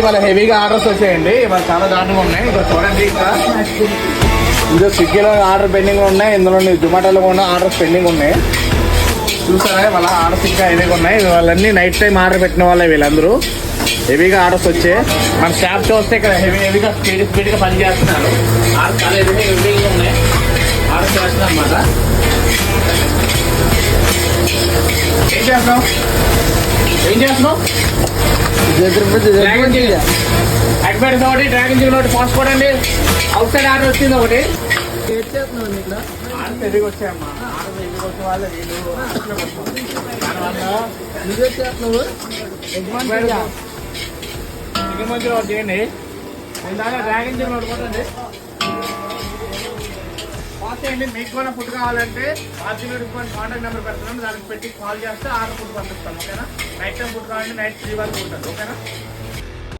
ఇవాళ హెవీగా ఆర్డర్స్ వచ్చాయండి. ఇవాళ చాలా దారుణంగా ఉన్నాయి. ఇక్కడ చూడండి, ఇంకా స్విగ్గీలో ఆర్డర్ పెండింగ్ ఉన్నాయి, ఇందులో జొమాటోలో కూడా ఆర్డర్స్ పెండింగ్ ఉన్నాయి. చూసారా వాళ్ళ ఆర్డర్స్ ఇంకా హెవీగా ఉన్నాయి. వాళ్ళన్నీ నైట్ టైం ఆర్డర్ పెట్టిన వాళ్ళే వీళ్ళందరూ. హెవీగా ఆర్డర్స్ వచ్చాయి. మన షాప్ చూస్తే ఇక్కడ హెవీగా స్పీడ్గా పని చేస్తున్నారు. ఆర్డర్ చాలా హెవీగా ఉన్నాయి. ఆర్డర్ చేస్తున్నారు అన్నమాట. ఏం చేస్తున్నావు? అడ్వర్టైజ్ ఒకటి, డ్రాగన్ చికెన్ ఒకటి, పాస్పోర్ట్ అండి. అవుట్ సైడ్ ఆర్డర్ వచ్చింది ఒకటి. ఆర్డర్ ఎదిగి వచ్చాయమ్మా. ఆర్డర్ ఎదిగి వచ్చే వాళ్ళే చికెన్ మంచూరియా ఒకటి చేయండి. నేను దాకా డ్రాగన్ చికెన్ ఒకటి కొట్టండి. చేయండి. మీకు కూడా ఫుడ్ కావాలంటే కాంటాక్ట్ నెంబర్ పెడుతున్నాను, దానికి పెట్టి కాల్ చేస్తే ఆర్డర్ ఫుడ్ పంపిస్తాను. ఓకేనా? నైట్ టైం ఫుడ్ కావాలంటే నైట్ 3 వరకు ఉంటుంది. ఓకేనా?